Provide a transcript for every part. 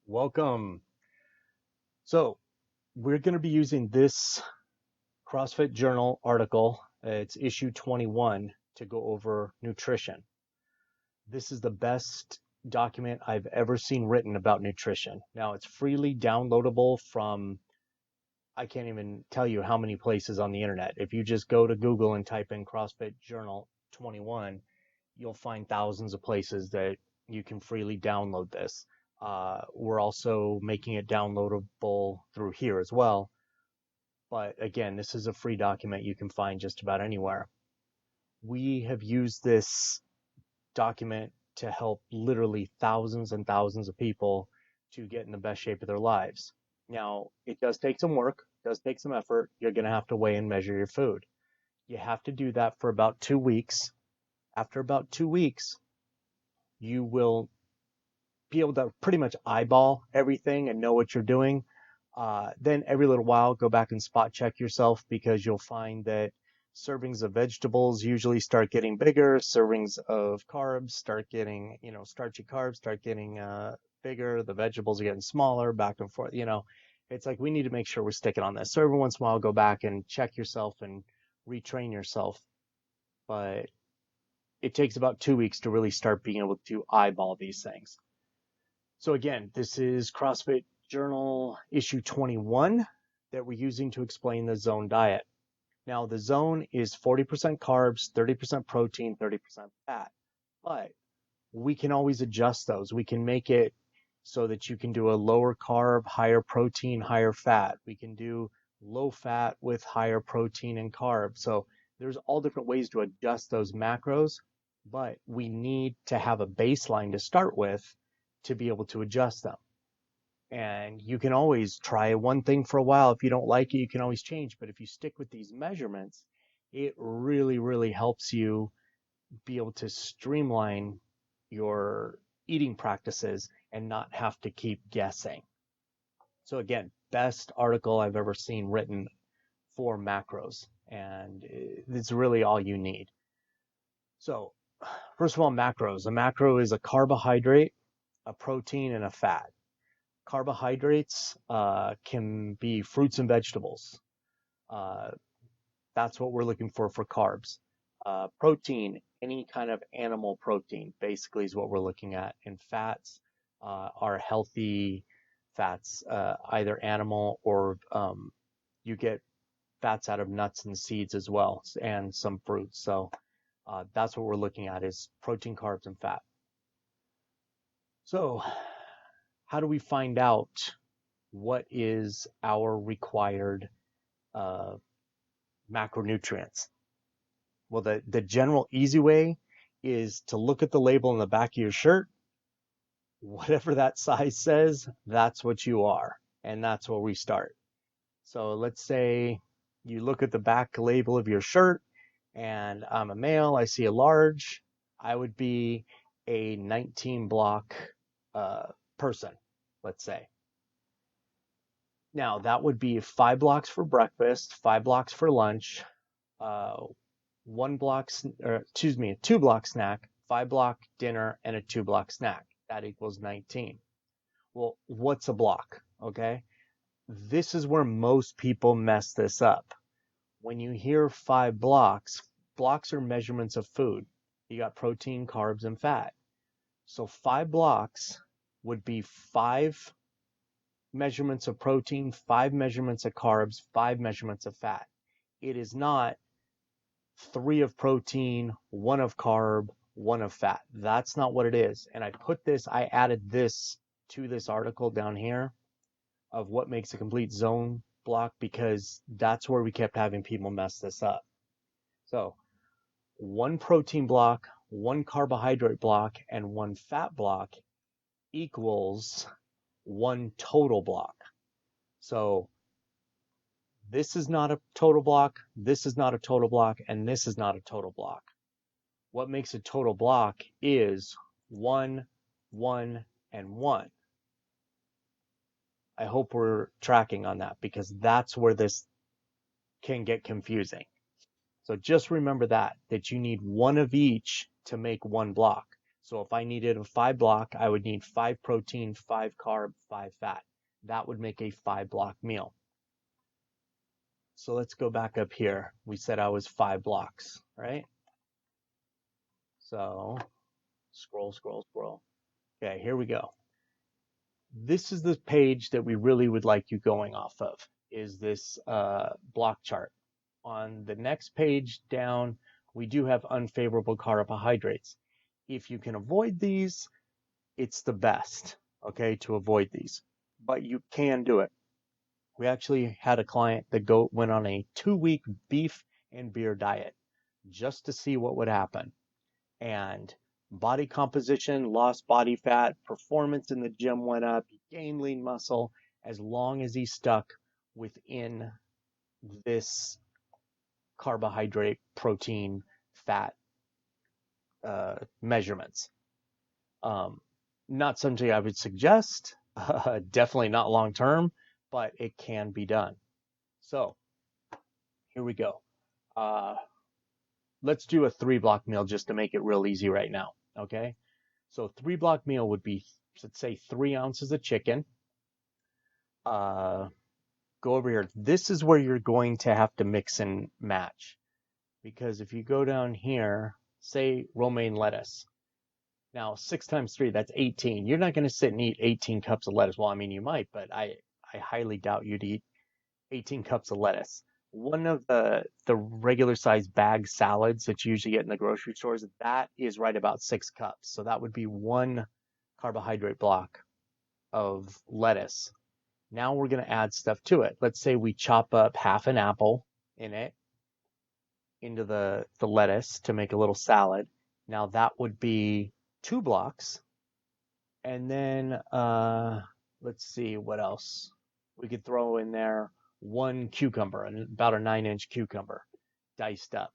Welcome. So, we're going to be using this CrossFit Journal article. It's issue 21 to go over nutrition. This is the best document I've ever seen written about nutrition. Now, it's freely downloadable from, I can't even tell you how many places on the internet. If you just go to Google and type in CrossFit Journal 21, you'll find thousands of places that you can freely download this. We're also making it downloadable through here as well. But again, this is a free document you can find just about anywhere. We have used this document to help literally thousands and thousands of people to get in the best shape of their lives. Now, it does take some work, does take some effort. You're going to have to weigh and measure your food. You have to do that for about 2 weeks. After about 2 weeks, you will be able to pretty much eyeball everything and know what you're doing. Then every little while, go back and spot check yourself because you'll find that servings of vegetables usually start getting bigger. Servings of carbs start getting, starchy carbs start getting bigger. The vegetables are getting smaller, back and forth. It's like we need to make sure we're sticking on this. So every once in a while, go back and check yourself and retrain yourself. But it takes about 2 weeks to really start being able to eyeball these things. So again, this is CrossFit Journal issue 21 that we're using to explain the zone diet. Now, the zone is 40% carbs, 30% protein, 30% fat, but we can always adjust those. We can make it so that you can do a lower carb, higher protein, higher fat. We can do low fat with higher protein and carbs. So there's all different ways to adjust those macros, but we need to have a baseline to start with to be able to adjust them. And you can always try one thing for a while. If you don't like it, you can always change. But if you stick with these measurements, it really, really helps you be able to streamline your eating practices and not have to keep guessing. So again, best article I've ever seen written for macros. And it's really all you need. So first of all, macros. A macro is a carbohydrate, a protein, and a fat. Carbohydrates can be fruits and vegetables. That's what we're looking for carbs. Protein, any kind of animal protein, basically is what we're looking at. And fats are healthy fats, either animal or you get fats out of nuts and seeds as well, and some fruits. So that's what we're looking at is protein, carbs, and fat. So how do we find out what is our required macronutrients? Well, the general easy way is to look at the label on the back of your shirt. Whatever that size says, that's what you are. And that's where we start. So let's say you look at the back label of your shirt and I'm a male, I see a large. I would be a 19 block person, let's say. Now that would be 5 blocks for breakfast, 5 blocks for lunch, 2 block snack, 5 block dinner, and a 2 block snack. That equals 19. Well, what's a block? Okay. This is where most people mess this up. When you hear 5 blocks, blocks are measurements of food. You got protein, carbs, and fat. So 5 blocks would be 5 measurements of protein, 5 measurements of carbs, 5 measurements of fat. It is not 3 of protein, 1 of carb, 1 of fat. That's not what it is. And I added this to this article down here of what makes a complete zone block because that's where we kept having people mess this up. So 1 protein block, 1 carbohydrate block, and 1 fat block equals 1 total block. So this is not a total block, this is not a total block, and this is not a total block. What makes a total block is 1, 1, and 1. I hope we're tracking on that because that's where this can get confusing. So just remember that you need 1 of each to make 1 block. So if I needed a 5 block, I would need 5 protein, 5 carb, 5 fat. That would make a 5 block meal. So let's go back up here. We said I was 5 blocks, right? So scroll, scroll, scroll. Okay, here we go. This is the page that we really would like you going off of, is this block chart. On the next page down, we do have unfavorable carbohydrates. If you can avoid these, it's the best, okay, to avoid these. But you can do it. We actually had a client that went on a 2-week beef and beer diet just to see what would happen. And body composition, lost body fat, performance in the gym went up, he gained lean muscle, as long as he stuck within this carbohydrate, protein, fat measurements. Not something I would suggest, definitely not long term, but it can be done. So here we go. Let's do a 3-block meal just to make it real easy right now. Okay. So 3-block meal would be, let's say, 3 ounces of chicken. Go over here. This is where you're going to have to mix and match, because if you go down here, say romaine lettuce. Now 6 times 3, that's 18. You're not going to sit and eat 18 cups of lettuce. Well, I mean, you might, but I highly doubt you'd eat 18 cups of lettuce. One of the regular sized bag salads that you usually get in the grocery stores, that is right about 6 cups. So that would be 1 carbohydrate block of lettuce. Now we're going to add stuff to it. Let's say we chop up half an apple into the lettuce to make a little salad. Now that would be 2 blocks. And then let's see what else. We could throw in there 1 cucumber, about a 9-inch cucumber, diced up.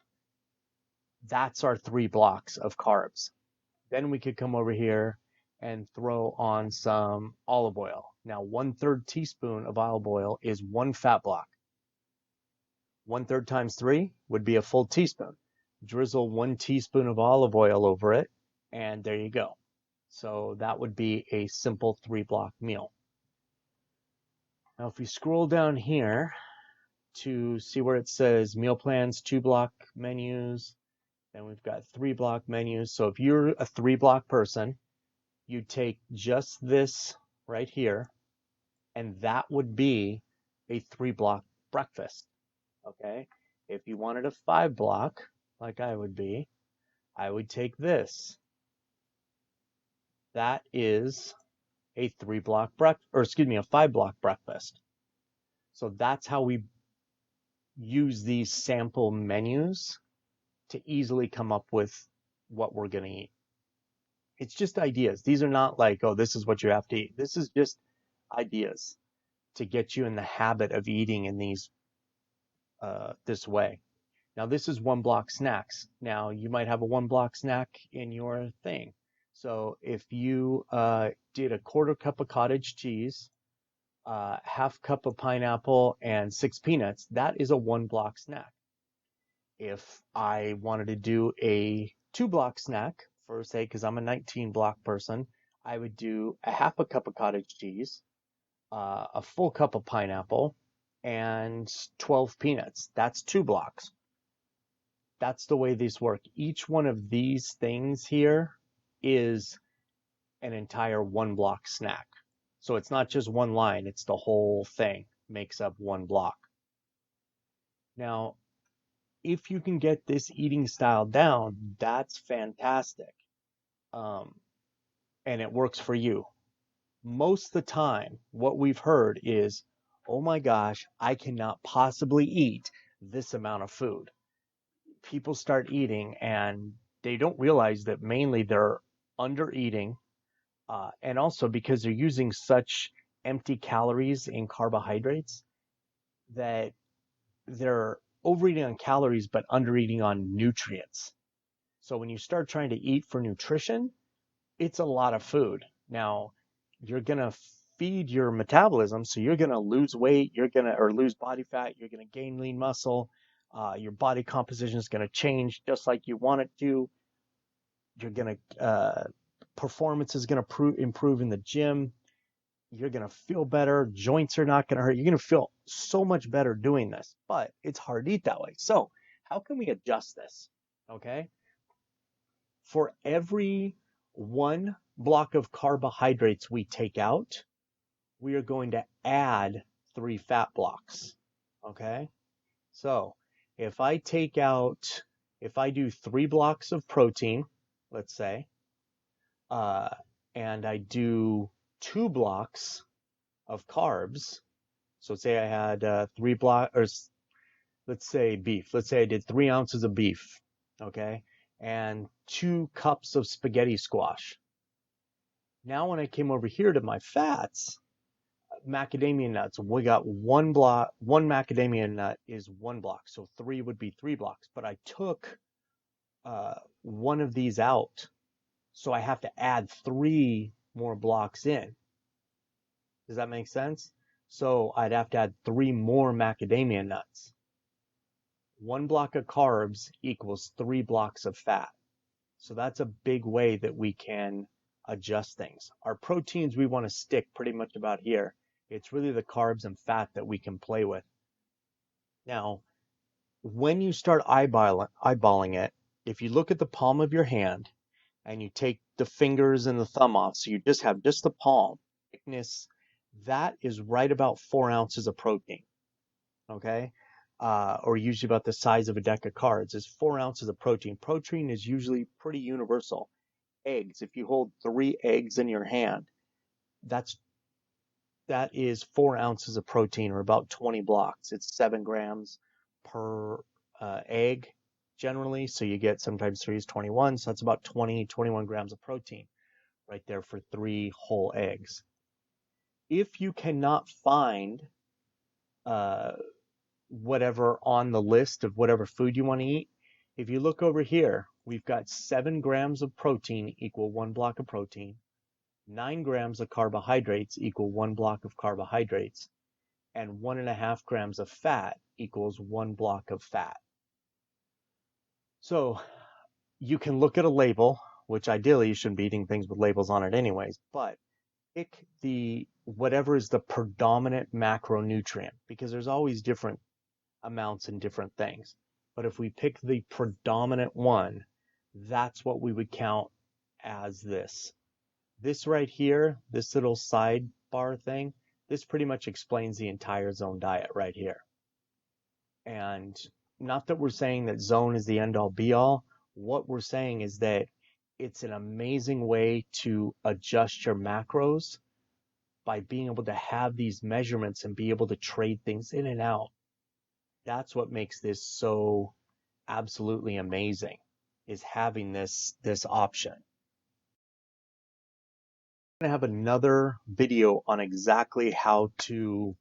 That's our 3 blocks of carbs. Then we could come over here and throw on some olive oil. Now 1/3 teaspoon of olive oil is 1 fat block. 1/3 times 3 would be a full teaspoon. Drizzle 1 teaspoon of olive oil over it, and there you go. So that would be a simple 3-block meal. Now, if you scroll down here to see where it says meal plans, 2-block menus, then we've got 3-block menus. So if you're a 3-block person, you take just this right here, and that would be a 3-block breakfast. Okay. If you wanted a 5-block, like I would be, I would take this. That is a 3-block a 5-block breakfast. So that's how we use these sample menus to easily come up with what we're going to eat. It's just ideas. These are not like, oh, this is what you have to eat. This is just ideas to get you in the habit of eating in these this way. Now this is 1-block snacks. Now you might have a 1-block snack in your thing. So if you did a 1/4 cup of cottage cheese, 1/2 cup of pineapple, and 6 peanuts, that is a 1-block snack. If I wanted to do a 2-block snack, for say, because I'm a 19-block person, I would do a 1/2 cup of cottage cheese, a full cup of pineapple, and 12 peanuts. That's 2 blocks. That's the way these work. Each one of these things here is an entire 1-block snack. So it's not just one line, it's the whole thing makes up 1 block. Now, if you can get this eating style down, that's fantastic. And it works for you. Most of the time, what we've heard is, oh my gosh, I cannot possibly eat this amount of food. People start eating and they don't realize that mainly they're under eating, and also because they're using such empty calories in carbohydrates that they're overeating on calories but undereating on nutrients. So when you start trying to eat for nutrition, it's a lot of food. Now, you're going to feed your metabolism, so you're going to lose weight, or lose body fat, you're going to gain lean muscle, your body composition is going to change just like you want it to. You're going to, performance is going to improve in the gym. You're going to feel better. Joints are not going to hurt. You're going to feel so much better doing this, but it's hard to eat that way. So how can we adjust this? Okay. For every one block of carbohydrates we take out, we are going to add 3 fat blocks. Okay. So if I do 3 blocks of protein, let's say, uh, and I do 2 blocks of carbs. So say I had 3 blocks, or let's say beef. Let's say I did 3 ounces of beef, okay, and 2 cups of spaghetti squash. Now when I came over here to my fats, macadamia nuts, we got 1 block. 1 macadamia nut is 1 block, so 3 would be 3 blocks. But I took one of these out, so I have to add 3 more blocks in. Does that make sense? So I'd have to add 3 more macadamia nuts. 1 block of carbs equals 3 blocks of fat. So that's a big way that we can adjust things. Our proteins we want to stick pretty much about here. It's really the carbs and fat that we can play with. Now, when you start eyeballing it, if you look at the palm of your hand and you take the fingers and the thumb off, so you just have just the palm thickness, that is right about 4 ounces of protein. Okay. Or usually about the size of a deck of cards is 4 ounces of protein. Protein is usually pretty universal. Eggs, if you hold 3 eggs in your hand, that is 4 ounces of protein, or about 20 blocks. It's 7 grams per egg generally. So you get sometimes 3 is 21. So that's about 21 grams of protein right there for 3 whole eggs. If you cannot find whatever on the list of whatever food you want to eat, if you look over here, we've got 7 grams of protein equal 1 block of protein, 9 grams of carbohydrates equal 1 block of carbohydrates, and 1.5 grams of fat equals 1 block of fat. So you can look at a label, which ideally you shouldn't be eating things with labels on it anyways, but pick whatever is the predominant macronutrient, because there's always different amounts in different things. But if we pick the predominant one, that's what we would count as this. This right here, this little sidebar thing, this pretty much explains the entire zone diet right here. And not that we're saying that zone is the end all be all. What we're saying is that it's an amazing way to adjust your macros by being able to have these measurements and be able to trade things in and out. That's what makes this so absolutely amazing, is having this option. I'm going to have another video on exactly how to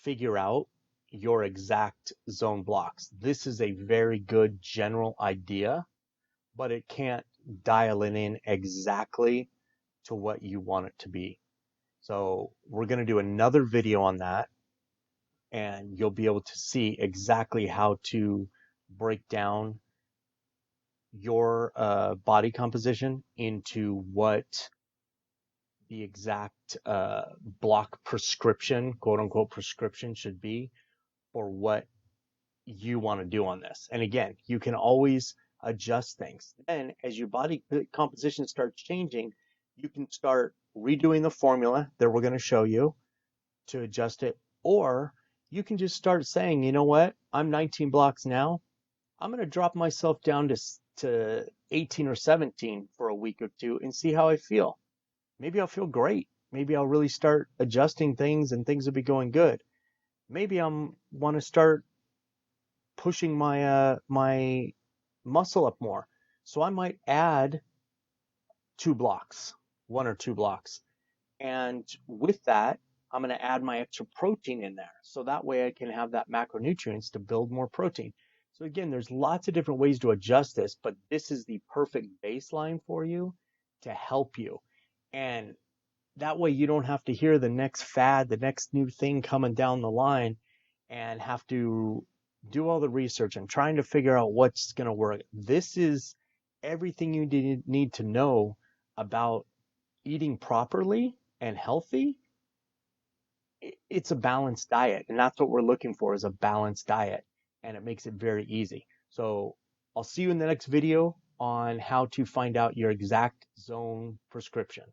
figure out your exact zone blocks. This is a very good general idea, but it can't dial it in exactly to what you want it to be. So we're going to do another video on that, and you'll be able to see exactly how to break down your body composition into what the exact block prescription, quote unquote prescription, should be for what you want to do on this. And again, you can always adjust things. Then as your body composition starts changing, you can start redoing the formula that we're going to show you to adjust it, or you can just start saying, you know what, I'm 19 blocks now. I'm going to drop myself down to 18 or 17 for a week or two and see how I feel. Maybe I'll feel great. Maybe I'll really start adjusting things and things will be going good. Maybe I'm want to start pushing my my muscle up more. So I might add 2 blocks, 1 or 2 blocks. And with that, I'm going to add my extra protein in there. So that way I can have that macronutrients to build more protein. So again, there's lots of different ways to adjust this, but this is the perfect baseline for you to help you. And that way you don't have to hear the next fad, the next new thing coming down the line, and have to do all the research and trying to figure out what's going to work. This is everything you need to know about eating properly and healthy. It's a balanced diet, and that's what we're looking for, is a balanced diet, and it makes it very easy. So I'll see you in the next video on how to find out your exact zone prescription.